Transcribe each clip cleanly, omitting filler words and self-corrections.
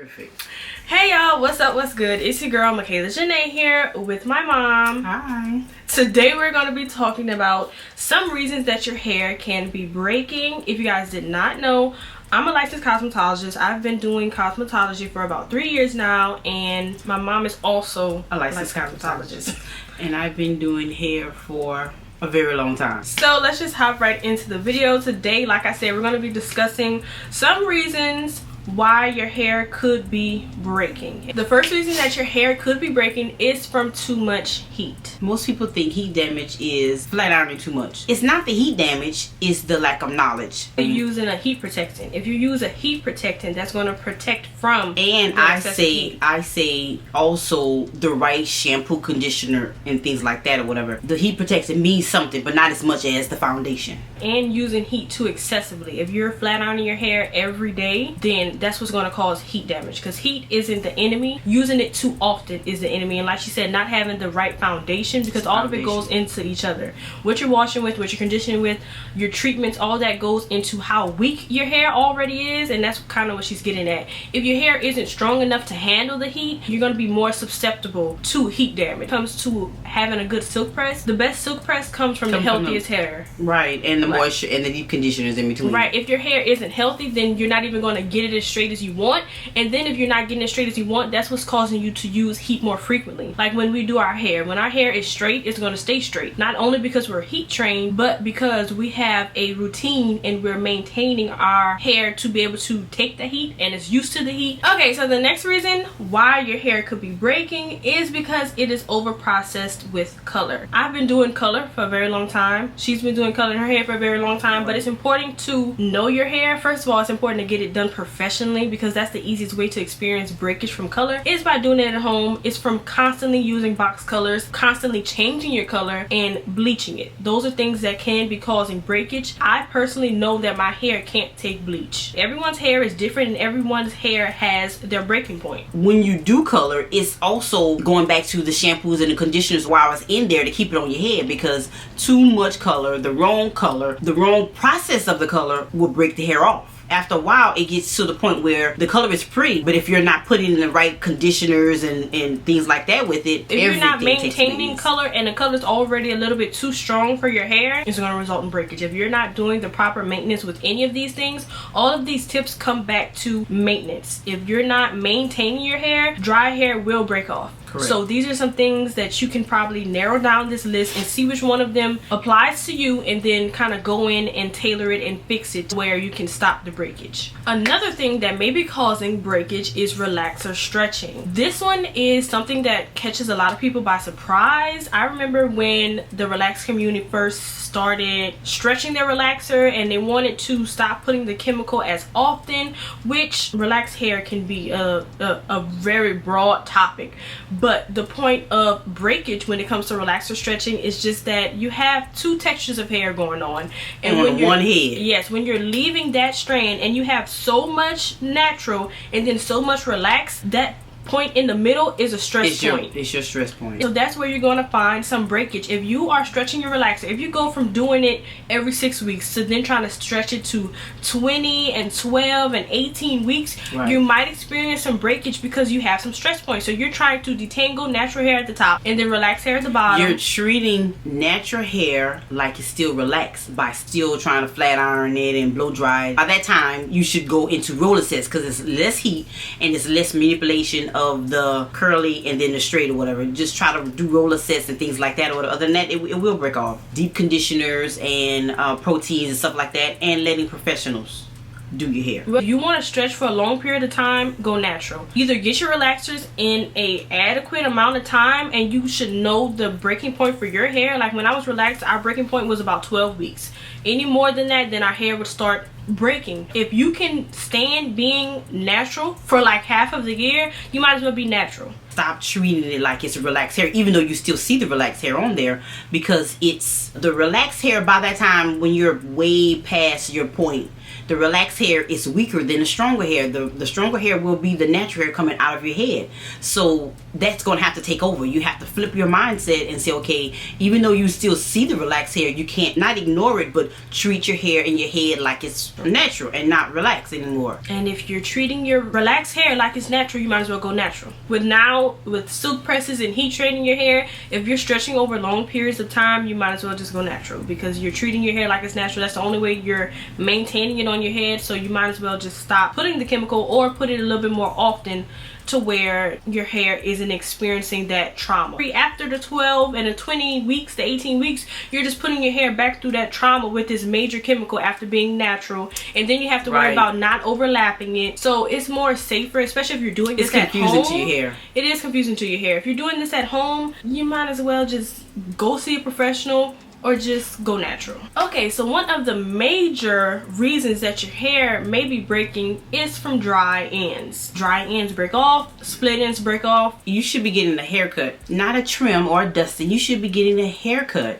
Perfect. Hey y'all, what's up, what's good? It's your girl Michaela Janae here with my mom. Hi. Today we're going to be talking about some reasons that your hair can be breaking. If you guys did not know, I'm a licensed cosmetologist. I've been doing cosmetology for about 3 years now, and my mom is also A licensed cosmetologist. And I've been doing hair for a very long time. So let's just hop right into the video. Today, like I said, we're going to be discussing some reasons why your hair could be breaking. The first reason that your hair could be breaking is from too much heat. Most people think heat damage is flat ironing too much. It's not the heat damage, it's the lack of knowledge. You're using a heat protectant. If you use a heat protectant, that's going to protect from And I say also the right shampoo, conditioner, and things like that or whatever. The heat protectant means something, but not as much as the foundation. And using heat too excessively. If you're flat ironing your hair every day, then that's what's going to cause heat damage, because heat isn't the enemy. Using it too often is the enemy. And like she said, not having the right foundation, because all of it goes into each other. What you're washing with, what you're conditioning with, your treatments, all that goes into how weak your hair already is. And that's kind of what she's getting at. If your hair isn't strong enough to handle the heat, you're going to be more susceptible to heat damage. When it comes to having a good silk press, the best silk press comes from the healthiest hair. Right, and the moisture and the deep conditioners in between. Right, if your hair isn't healthy, then you're not even going to get it as straight as you want. And then if you're not getting as straight as you want, that's what's causing you to use heat more frequently. Like when we do our hair, when our hair is straight, it's going to stay straight. Not only because we're heat trained, but because we have a routine and we're maintaining our hair to be able to take the heat and it's used to the heat. Okay, so the next reason why your hair could be breaking is because it is over processed with color. I've been doing color for a very long time. She's been doing color in her hair for a very long time, but it's important to know your hair. First of all, it's important to get it done professionally, because that's the easiest way to experience breakage from color is by doing it at home. It's from constantly using box colors, constantly changing your color, and bleaching it. Those are things that can be causing breakage. I personally know that my hair can't take bleach. Everyone's hair is different and everyone's hair has their breaking point. When you do color, it's also going back to the shampoos and the conditioners while it's in there to keep it on your head, because too much color, the wrong process of the color will break the hair off. After a while, it gets to the point where the color is pretty, but if you're not putting in the right conditioners and things like that with it, if you're not maintaining color and the color's already a little bit too strong for your hair, it's going to result in breakage. If you're not doing the proper maintenance with any of these things, all of these tips come back to maintenance. If you're not maintaining your hair, dry hair will break off. Correct. So these are some things that you can probably narrow down this list and see which one of them applies to you, and then kind of go in and tailor it and fix it where you can stop the breakage. Another thing that may be causing breakage is relaxer stretching. This one is something that catches a lot of people by surprise. I remember when the relaxed community first started stretching their relaxer and they wanted to stop putting the chemical as often, which relaxed hair can be a very broad topic. But the point of breakage when it comes to relaxer stretching is just that you have two textures of hair going on. And when you're, one head. Yes, when you're leaving that strand and you have so much natural and then so much relaxed, that point in the middle is a stress point. It's your stress point. So that's where you're going to find some breakage. If you are stretching your relaxer, if you go from doing it every 6 weeks to then trying to stretch it to 20 and 12 and 18 weeks, right, you might experience some breakage because you have some stress points. So you're trying to detangle natural hair at the top and then relaxed hair at the bottom. You're treating natural hair like it's still relaxed by still trying to flat iron it and blow dry it. By that time, you should go into roller sets, because it's less heat and it's less manipulation of the curly and then the straight or whatever. Just try to do roller sets and things like that, or other than that, it will break off. Deep conditioners and proteins and stuff like that, and letting professionals do your hair. If you want to stretch for a long period of time, go natural. Either get your relaxers in a adequate amount of time, and you should know the breaking point for your hair. Like when I was relaxed, our breaking point was about 12 weeks. Any more than that, then our hair would start breaking. If you can stand being natural for like half of the year, you might as well be natural. Stop treating it like it's a relaxed hair, even though you still see the relaxed hair on there, because it's the relaxed hair. By that time, when you're way past your point, the relaxed hair is weaker than the stronger hair. The stronger hair will be the natural hair coming out of your head. So that's going to have to take over. You have to flip your mindset and say, okay, even though you still see the relaxed hair, you can't not ignore it, but treat your hair in your head like it's natural and not relaxed anymore. And if you're treating your relaxed hair like it's natural, you might as well go natural. With silk presses and heat treating your hair, if you're stretching over long periods of time, you might as well just go natural, because you're treating your hair like it's natural. That's the only way you're maintaining it on your head. So you might as well just stop putting the chemical, or put it a little bit more often, to where your hair isn't experiencing that trauma. After the 12 and the 20 weeks, the 18 weeks, you're just putting your hair back through that trauma with this major chemical after being natural, and then you have to worry about not overlapping it. So it's more safer, especially if you're doing this at home. It's confusing to your hair. It is confusing to your hair. If you're doing this at home, you might as well just go see a professional, or just go natural. Okay, so one of the major reasons that your hair may be breaking is from dry ends. Dry ends break off, split ends break off. You should be getting a haircut, not a trim or a dusting. You should be getting a haircut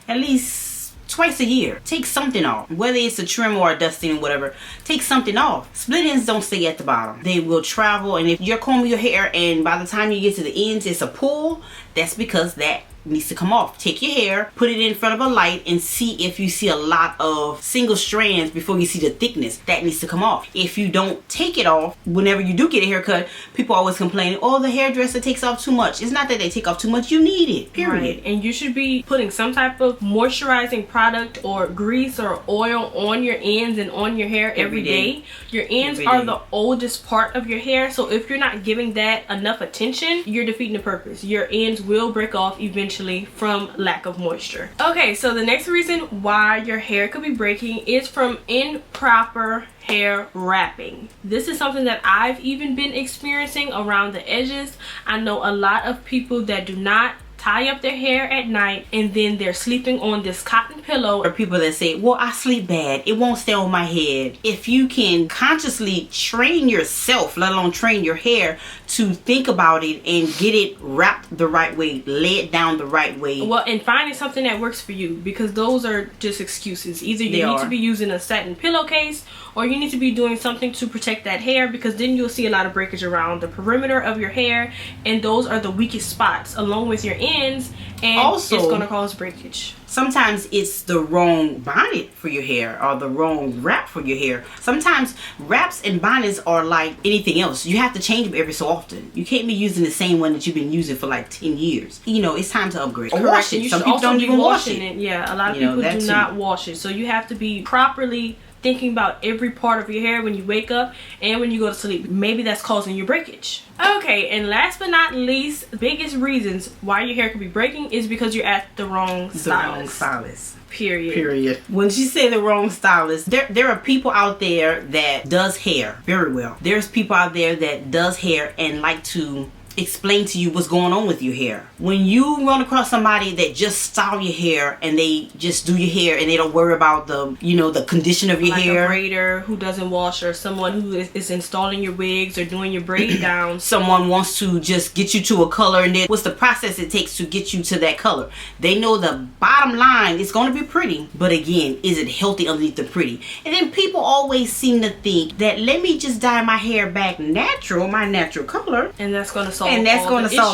at least twice a year. Take something off, whether it's a trim or a dusting or whatever. Take something off. Split ends don't stay at the bottom. They will travel, and if you're combing your hair and by the time you get to the ends it's a pull, that's because that needs to come off. Take your hair, put it in front of a light, and see if you see a lot of single strands before you see the thickness. That needs to come off. If you don't take it off, whenever you do get a haircut, people always complain, oh, the hairdresser takes off too much. It's not that they take off too much, you need it, period. Right. And you should be putting some type of moisturizing product or grease or oil on your ends and on your hair every day. Your ends are the oldest part of your hair, so if you're not giving that enough attention, you're defeating the purpose. Your ends will break off eventually from lack of moisture. Okay, so the next reason why your hair could be breaking is from improper hair wrapping. This is something that I've even been experiencing around the edges. I know a lot of people that do not tie up their hair at night, and then they're sleeping on this cotton pillow. Or people that say, well, I sleep bad, it won't stay on my head. If you can consciously train yourself, let alone train your hair, to think about it and get it wrapped the right way, lay it down the right way. Well, and finding something that works for you, because those are just excuses. Either you need to be using a satin pillowcase, or you need to be doing something to protect that hair, because then you'll see a lot of breakage around the perimeter of your hair, and those are the weakest spots along with your ends, and also it's going to cause breakage. Sometimes it's the wrong bonnet for your hair, or the wrong wrap for your hair. Sometimes wraps and bonnets are like anything else. You have to change them every so often. You can't be using the same one that you've been using for like 10 years. You know, it's time to upgrade. Or wash it. Some people don't even wash it. Yeah, a lot of people do not wash it. So you have to be properly thinking about every part of your hair when you wake up and when you go to sleep. Maybe that's causing your breakage. Okay, and last but not least, the biggest reasons why your hair could be breaking is because you're at the wrong stylist. Period. When she say the wrong stylist, there are people out there that does hair very well. There's people out there that does hair and like to explain to you what's going on with your hair. When you run across somebody that just style your hair and they just do your hair and they don't worry about the, you know, the condition of your hair. Like a braider who doesn't wash, or someone who is installing your wigs or doing your braid down. Someone wants to just get you to a color, and then what's the process it takes to get you to that color. They know the bottom line is going to be pretty, but again, is it healthy underneath the pretty? And then people always seem to think that let me just dye my hair back natural, my natural color, and that's going to solve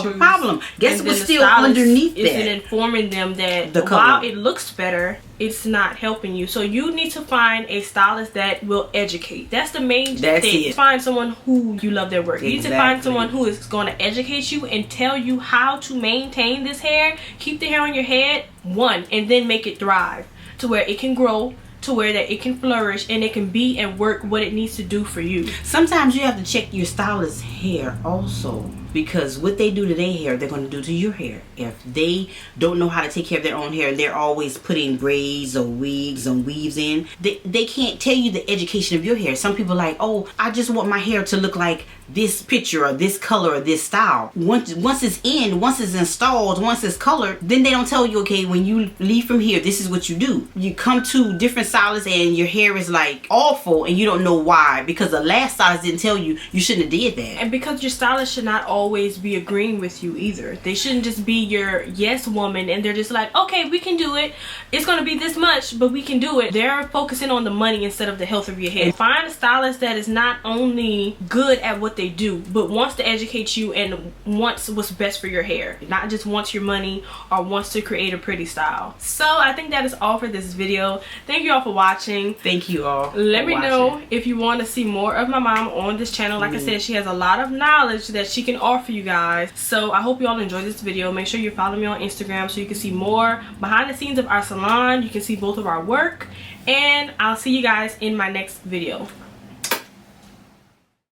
the problem. Guess what's still underneath that? Isn't informing them that while it looks better, it's not helping you. So you need to find a stylist that will educate. That's the main thing. Find someone who you love their work. Exactly. You need to find someone who is going to educate you and tell you how to maintain this hair, keep the hair on your head, and then make it thrive to where it can grow, to where that it can flourish and it can be and work what it needs to do for you. Sometimes you have to check your stylist's hair also, because what they do to their hair, they're going to do to your hair. If they don't know how to take care of their own hair, they're always putting braids or wigs and weaves in, they can't tell you the education of your hair. Some people are like, oh, I just want my hair to look like this picture or this color or this style. Once it's in, once it's installed, once it's colored, then they don't tell you, okay, when you leave from here, this is what you do. You come to different stylists and your hair is like awful and you don't know why, because the last stylist didn't tell you you shouldn't have did that. And because your stylist should not always be agreeing with you either. They shouldn't just be your yes woman and they're just like, okay, we can do it. It's gonna be this much, but we can do it. They're focusing on the money instead of the health of your hair. Find a stylist that is not only good at what they do, but wants to educate you and wants what's best for your hair. Not just wants your money or wants to create a pretty style. So I think that is all for this video. Thank you all for watching. Thank you all. Let me know if you want to see more of my mom on this channel. Like I said, she has a lot of knowledge that she can offer you guys. So I hope you all enjoyed this video. Make sure you follow me on Instagram so you can see more behind the scenes of our salon. You can see both of our work. And I'll see you guys in my next video.